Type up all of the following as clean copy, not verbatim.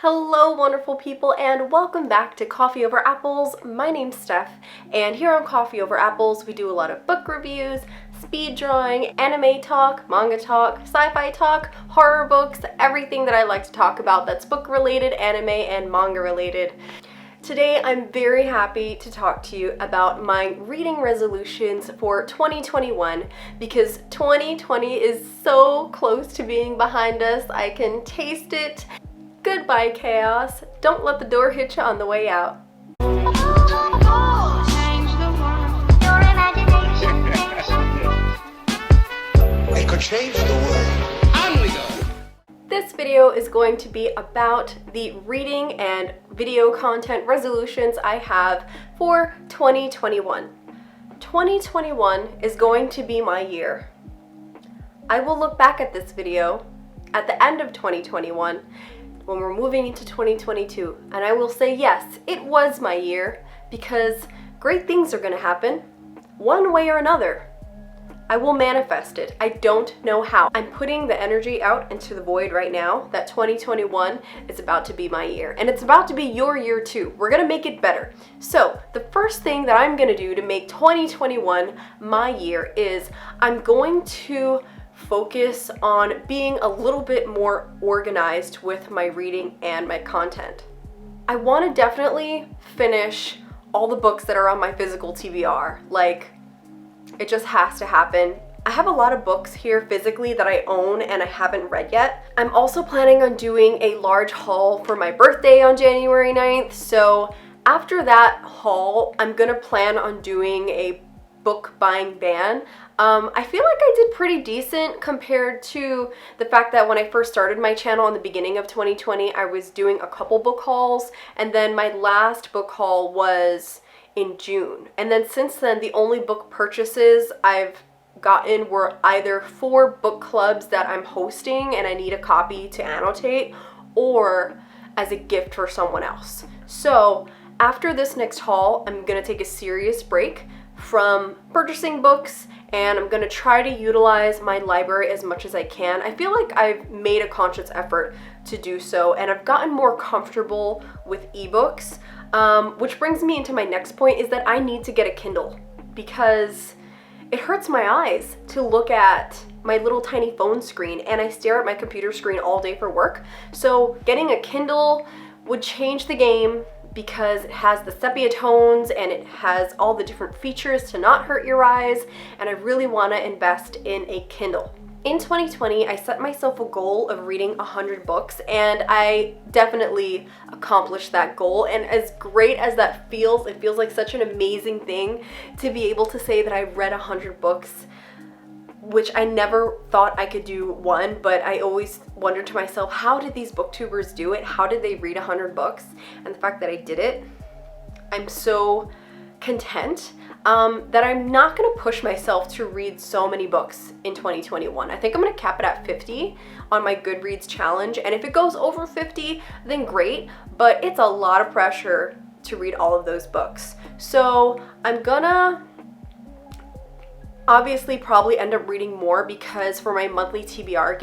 Hello wonderful people and welcome back to Coffee Over Apples. My name's Steph and here on Coffee Over Apples we do a lot of book reviews, speed drawing, anime talk, manga talk, sci-fi talk, horror books, everything that I like to talk about that's book related, anime, and manga related. Today I'm very happy to talk to you about my reading resolutions for 2021 because 2020 is so close to being behind us. I can taste it. Goodbye, chaos. Don't let the door hit you on the way out. It could change the world. This video is going to be about the reading and video content resolutions I have for 2021. 2021 is going to be my year. I will look back at this video at the end of 2021 when we're moving into 2022, and I will say yes, it was my year because great things are going to happen one way or another. I will manifest it. I don't know how. I'm putting the energy out into the void right now that 2021 is about to be my year, and it's about to be your year too. We're going to make it better. So the first thing that I'm going to do to make 2021 my year is I'm going to focus on being a little bit more organized with my reading and my content. I want to definitely finish all the books that are on my physical TBR. Like, it just has to happen. I have a lot of books here physically that I own and I haven't read yet. I'm also planning on doing a large haul for my birthday on January 9th. So after that haul, I'm gonna plan on doing a book buying ban. I feel like I did pretty decent compared to the fact that when I first started my channel in the beginning of 2020, I was doing a couple book hauls, and then my last book haul was in June. And then since then, the only book purchases I've gotten were either for book clubs that I'm hosting and I need a copy to annotate, or as a gift for someone else. So after this next haul, I'm gonna take a serious break from purchasing books, and I'm gonna try to utilize my library as much as I can. I feel like I've made a conscious effort to do so, and I've gotten more comfortable with ebooks, which brings me into my next point, is that I need to get a Kindle because it hurts my eyes to look at my little tiny phone screen, and I stare at my computer screen all day for work. So getting a Kindle would change the game because it has the sepia tones and it has all the different features to not hurt your eyes, and I really want to invest in a Kindle. In 2020, I set myself a goal of reading 100 books, and I definitely accomplished that goal. And as great as that feels, it feels like such an amazing thing to be able to say that I read 100 books, which I never thought I could do one, but I always wondered to myself, how did these booktubers do it? How did they read 100 books? And the fact that I did it, I'm so content that I'm not gonna push myself to read so many books in 2021. I think I'm gonna cap it at 50 on my Goodreads challenge, and if it goes over 50, then great, but it's a lot of pressure to read all of those books. So I'm gonna obviously probably end up reading more because for my monthly TBR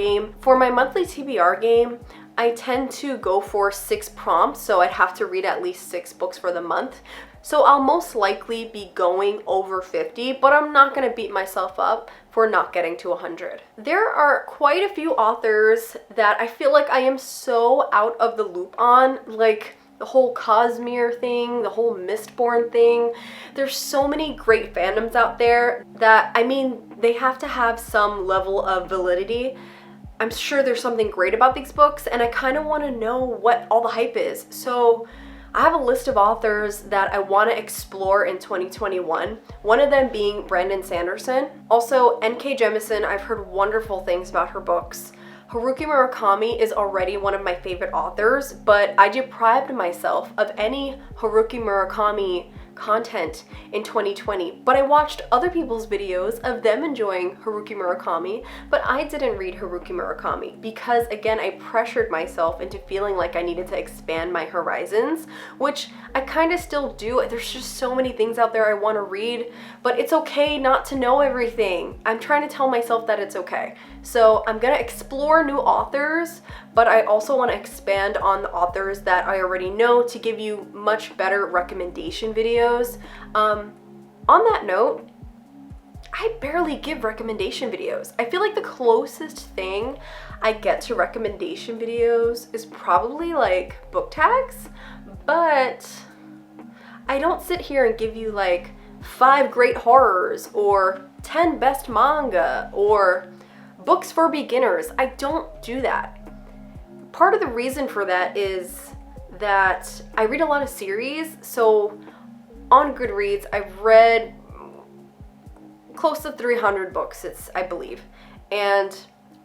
game, I tend to go for 6 prompts, so I'd have to read at least 6 books for the month. So I'll most likely be going over 50, but I'm not gonna beat myself up for not getting to 100. There are quite a few authors that I feel like I am so out of the loop on, like the whole Cosmere thing, the whole Mistborn thing. There's so many great fandoms out there that, I mean, they have to have some level of validity. I'm sure there's something great about these books, and I kind of want to know what all the hype is. So I have a list of authors that I want to explore in 2021, one of them being Brandon Sanderson. Also, N.K. Jemisin, I've heard wonderful things about her books. Haruki Murakami is already one of my favorite authors, but I deprived myself of any Haruki Murakami content in 2020, but I watched other people's videos of them enjoying Haruki Murakami, but I didn't read Haruki Murakami because, again, I pressured myself into feeling like I needed to expand my horizons, which I kind of still do. There's just so many things out there I want to read, but it's okay not to know everything. I'm trying to tell myself that it's okay. So I'm gonna explore new authors, but I also want to expand on the authors that I already know to give you much better recommendation videos. On that note, I barely give recommendation videos. I feel like the closest thing I get to recommendation videos is probably like book tags, but I don't sit here and give you like 5 great horrors or 10 best manga or books for beginners. I don't do that. Part of the reason for that is that I read a lot of series. So on Goodreads, I've read close to 300 books, I believe. And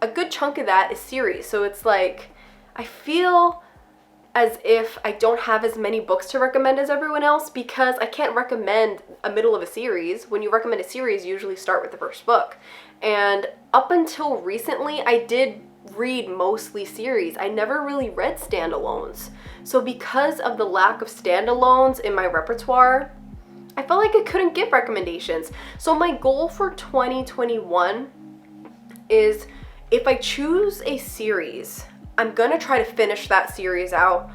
a good chunk of that is series. So it's like, I feel as if I don't have as many books to recommend as everyone else because I can't recommend a middle of a series. When you recommend a series, you usually start with the first book. And up until recently, I did read mostly series. I never really read standalones. So because of the lack of standalones in my repertoire, I felt like I couldn't give recommendations. So my goal for 2021 is if I choose a series, I'm gonna try to finish that series out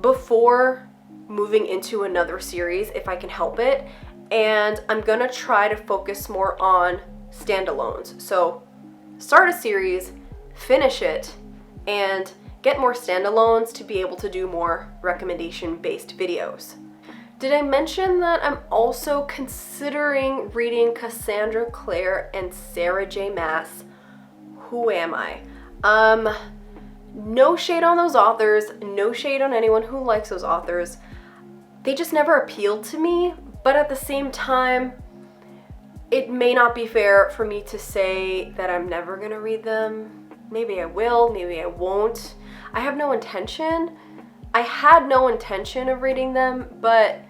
before moving into another series if I can help it. And I'm gonna try to focus more on standalones. So start a series, finish it, and get more standalones to be able to do more recommendation-based videos. Did I mention that I'm also considering reading Cassandra, Clare, and Sarah J. Maas? Who am I? No shade on those authors, no shade on anyone who likes those authors. They just never appealed to me, but at the same time, it may not be fair for me to say that I'm never gonna read them. Maybe I will, maybe I won't. I have no intention. I had no intention of reading them, but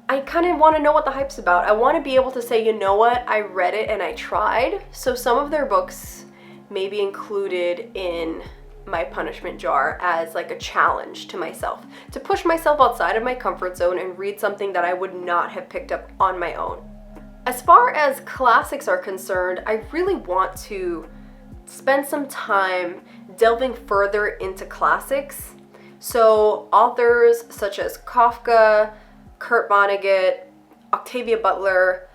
I kind of want to know what the hype's about. I want to be able to say, you know what, I read it and I tried. So some of their books may be included in my punishment jar as like a challenge to myself, to push myself outside of my comfort zone and read something that I would not have picked up on my own. As far as classics are concerned, I really want to spend some time delving further into classics. So authors such as Kafka, Kurt Vonnegut, Octavia Butler,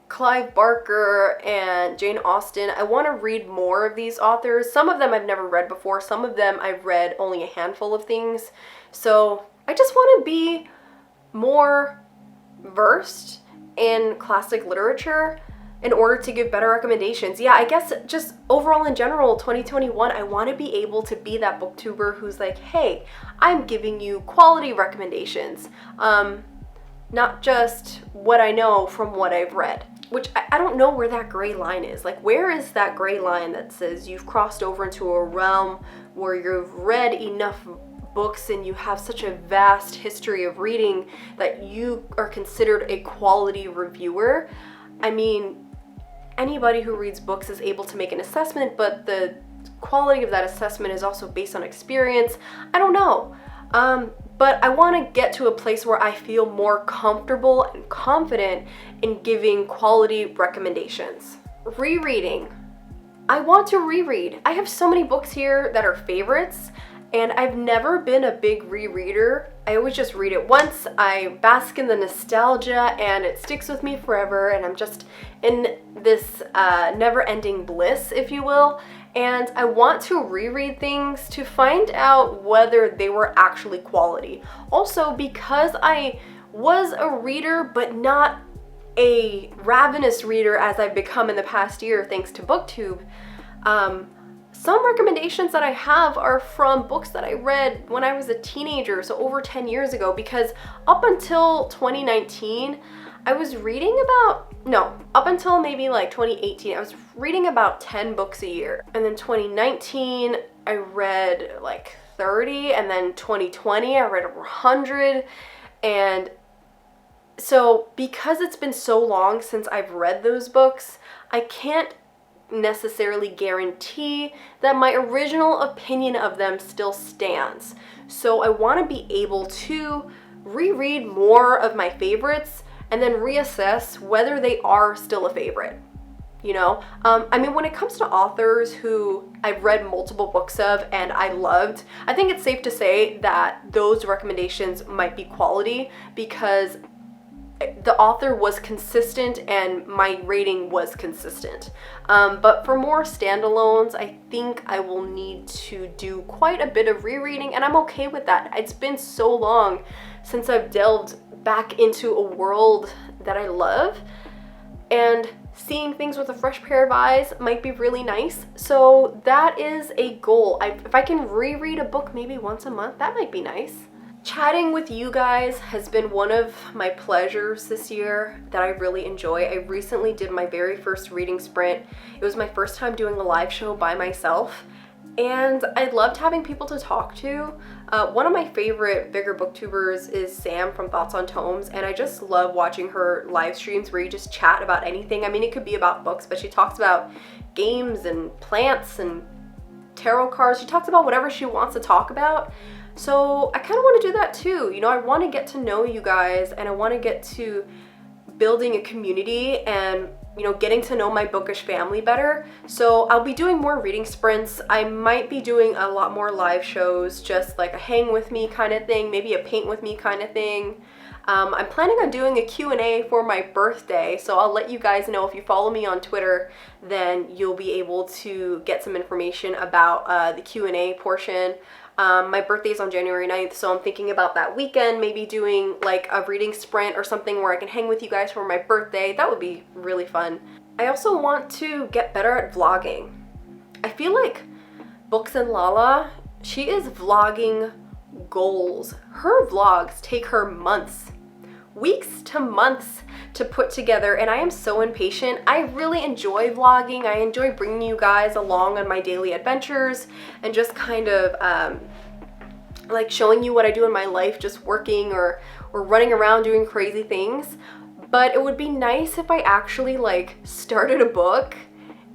Clive Barker, and Jane Austen. I want to read more of these authors. Some of them I've never read before. Some of them I've read only a handful of things. So I just want to be more versed in classic literature in order to give better recommendations. Yeah, I guess just overall in general, 2021, I want to be able to be that booktuber who's like, hey, I'm giving you quality recommendations. Not just what I know from what I've read, which I don't know where that gray line is. Like, where is that gray line that says you've crossed over into a realm where you've read enough books and you have such a vast history of reading that you are considered a quality reviewer? I mean, anybody who reads books is able to make an assessment, but the quality of that assessment is also based on experience. I don't know. But I want to get to a place where I feel more comfortable and confident in giving quality recommendations. Rereading. I want to reread. I have so many books here that are favorites, and I've never been a big rereader. I always just read it once, I bask in the nostalgia, and it sticks with me forever, and I'm just in this never-ending bliss, if you will. And I want to reread things to find out whether they were actually quality. Also, because I was a reader, but not a ravenous reader as I've become in the past year thanks to BookTube, some recommendations that I have are from books that I read when I was a teenager, so over 10 years ago, because up until 2019, I was reading up until maybe like 2018, I was reading about 10 books a year. And then 2019, I read like 30, and then 2020, I read over 100, and So because it's been so long since I've read those books, I can't necessarily guarantee that my original opinion of them still stands. So I want to be able to reread more of my favorites and then reassess whether they are still a favorite. You know, I mean, when it comes to authors who I've read multiple books of and I loved, I think it's safe to say that those recommendations might be quality because the author was consistent and my rating was consistent. But for more standalones, I think I will need to do quite a bit of rereading, and I'm okay with that. It's been so long since I've delved back into a world that I love, and seeing things with a fresh pair of eyes might be really nice. So that is a goal. If I can reread a book maybe once a month, that might be nice. Chatting with you guys has been one of my pleasures this year that I really enjoy. I recently did my very first reading sprint. It was my first time doing a live show by myself, and I loved having people to talk to. One of my favorite bigger booktubers is Sam from Thoughts on Tomes, and I just love watching her live streams where you just chat about anything. I mean, it could be about books, but she talks about games and plants and tarot cards. She talks about whatever she wants to talk about. So I kind of want to do that too. You know, I want to get to know you guys, and I want to get to building a community and, you know, getting to know my bookish family better. So I'll be doing more reading sprints. I might be doing a lot more live shows, just like a hang with me kind of thing, maybe a paint with me kind of thing. I'm planning on doing a Q&A for my birthday, so I'll let you guys know. If you follow me on Twitter, then you'll be able to get some information about the Q&A portion. My birthday is on January 9th, so I'm thinking about that weekend, maybe doing like a reading sprint or something where I can hang with you guys for my birthday. That would be really fun. I also want to get better at vlogging. I feel like Books and Lala, she is vlogging goals. Her vlogs take her months, weeks to months to put together, and I am so impatient. I really enjoy vlogging. I enjoy bringing you guys along on my daily adventures and just kind of like showing you what I do in my life, just working or running around doing crazy things. But it would be nice if I actually like started a book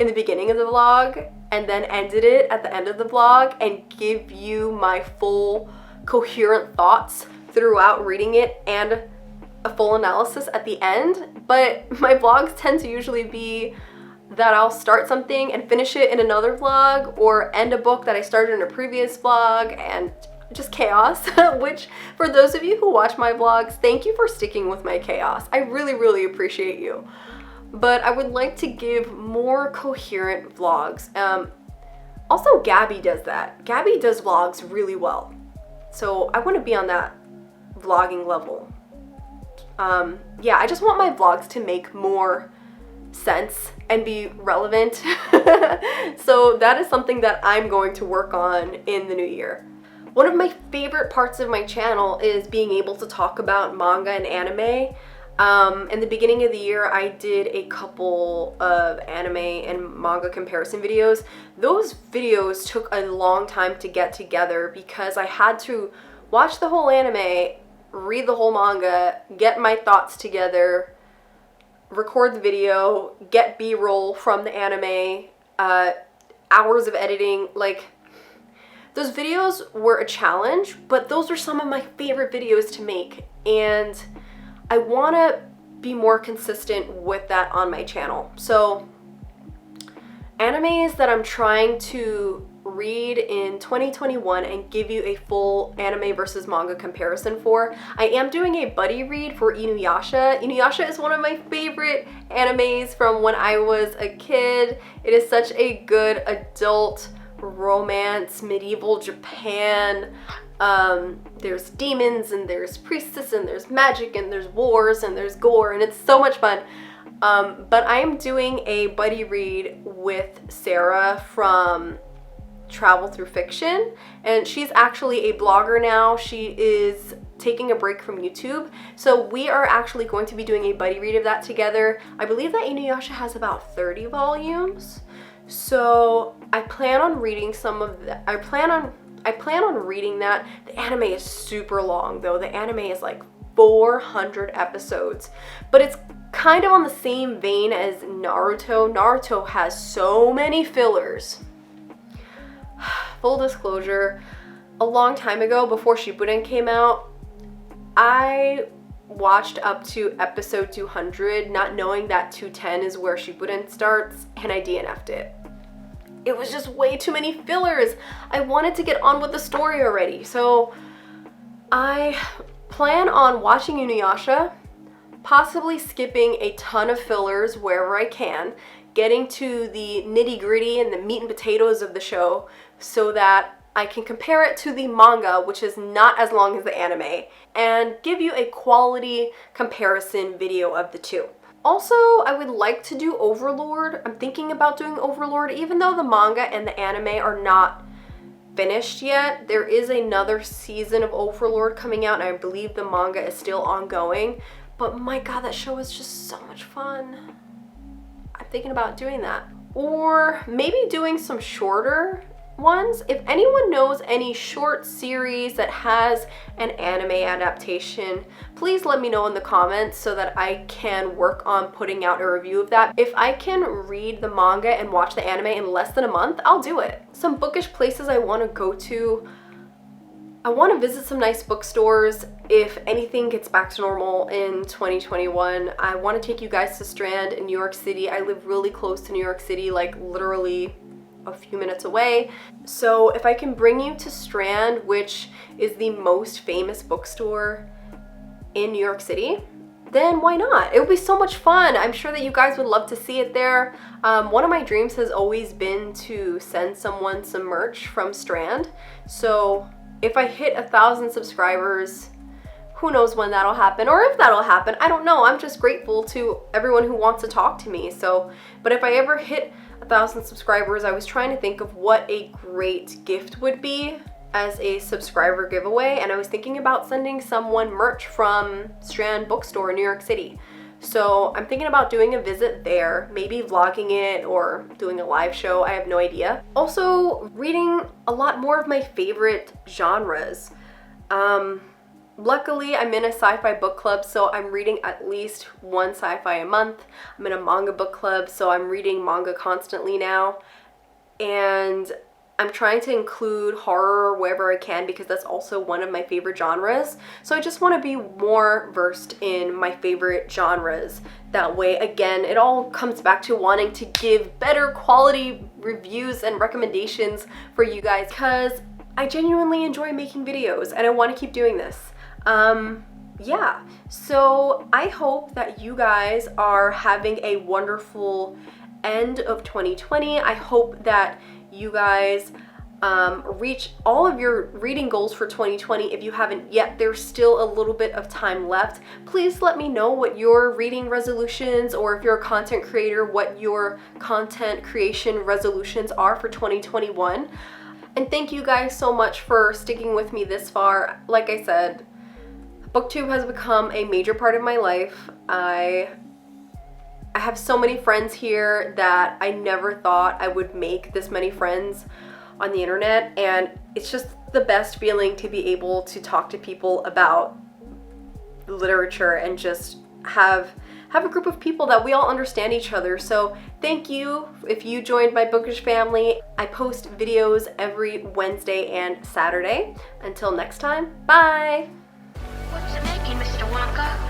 in the beginning of the vlog and then ended it at the end of the vlog and give you my full coherent thoughts throughout reading it and a full analysis at the end. But my vlogs tend to usually be that I'll start something and finish it in another vlog, or end a book that I started in a previous vlog, and just chaos. Which, for those of you who watch my vlogs, thank you for sticking with my chaos. I really, really appreciate you. But I would like to give more coherent vlogs. Also, Gabby does that. Gabby does vlogs really well. So I want to be on that vlogging level. Yeah, I just want my vlogs to make more sense and be relevant. So that is something that I'm going to work on in the new year. One of my favorite parts of my channel is being able to talk about manga and anime. In the beginning of the year, I did a couple of anime and manga comparison videos. Those videos took a long time to get together because I had to watch the whole anime, read the whole manga, get my thoughts together, record the video, get B-roll from the anime, hours of editing. Like, those videos were a challenge, but those are some of my favorite videos to make, and I want to be more consistent with that on my channel. So animes that I'm trying to read in 2021 and give you a full anime versus manga comparison for. I am doing a buddy read for Inuyasha. Inuyasha is one of my favorite animes from when I was a kid. It is such a good adult romance, medieval Japan. There's demons and there's priestess and there's magic and there's wars and there's gore, and it's so much fun. But I am doing a buddy read with Sarah from Travel Through Fiction, and she's actually a blogger now. She is taking a break from YouTube, so we are actually going to be doing a buddy read of that together. I believe that Inuyasha has about 30 volumes, so I plan on reading some of that. I plan on reading that. The anime is super long though. The anime is like 400 episodes. But it's kind of on the same vein as Naruto. Naruto has so many fillers. Full disclosure, a long time ago, before Shippuden came out, I watched up to episode 200, not knowing that 210 is where Shippuden starts, and I DNF'd it. It was just way too many fillers. I wanted to get on with the story already, so I plan on watching Inuyasha, possibly skipping a ton of fillers wherever I can, getting to the nitty-gritty and the meat and potatoes of the show so that I can compare it to the manga, which is not as long as the anime, and give you a quality comparison video of the two. Also, I would like to do Overlord. I'm thinking about doing Overlord, even though the manga and the anime are not finished yet. There is another season of Overlord coming out, and I believe the manga is still ongoing. But my god, that show is just so much fun. I'm thinking about doing that. Or maybe doing some shorter ones. If anyone knows any short series that has an anime adaptation, please let me know in the comments so that I can work on putting out a review of that. If I can read the manga and watch the anime in less than a month, I'll do it. Some bookish places I want to go to. I want to visit some nice bookstores if anything gets back to normal in 2021. I want to take you guys to Strand in New York City. I live really close to New York City, like literally a few minutes away. So if I can bring you to Strand, which is the most famous bookstore in New York City, then why not? It would be so much fun. I'm sure that you guys would love to see it there. One of my dreams has always been to send someone some merch from Strand. So if I hit 1,000 subscribers, who knows when that'll happen, or if that'll happen, I don't know. I'm just grateful to everyone who wants to talk to me. So, but if I ever hit 1,000 subscribers, I was trying to think of what a great gift would be as a subscriber giveaway, and I was thinking about sending someone merch from Strand Bookstore in New York City. So I'm thinking about doing a visit there, maybe vlogging it or doing a live show, I have no idea. Also, reading a lot more of my favorite genres. Luckily, I'm in a sci-fi book club, so I'm reading at least one sci-fi a month. I'm in a manga book club, so I'm reading manga constantly now. And I'm trying to include horror wherever I can because that's also one of my favorite genres. So I just want to be more versed in my favorite genres. That way, again, it all comes back to wanting to give better quality reviews and recommendations for you guys because I genuinely enjoy making videos and I want to keep doing this. Yeah, so I hope that you guys are having a wonderful end of 2020. I hope that you guys reach all of your reading goals for 2020. If you haven't yet, there's still a little bit of time left. Please let me know what your reading resolutions, or if you're a content creator, what your content creation resolutions are for 2021. And thank you guys so much for sticking with me this far. Like I said, BookTube has become a major part of my life. I have so many friends here that I never thought I would make this many friends on the internet, and it's just the best feeling to be able to talk to people about literature and just have a group of people that we all understand each other. So thank you if you joined my bookish family. I post videos every Wednesday and Saturday. Until next time, bye! What's it making, Mr. Wonka?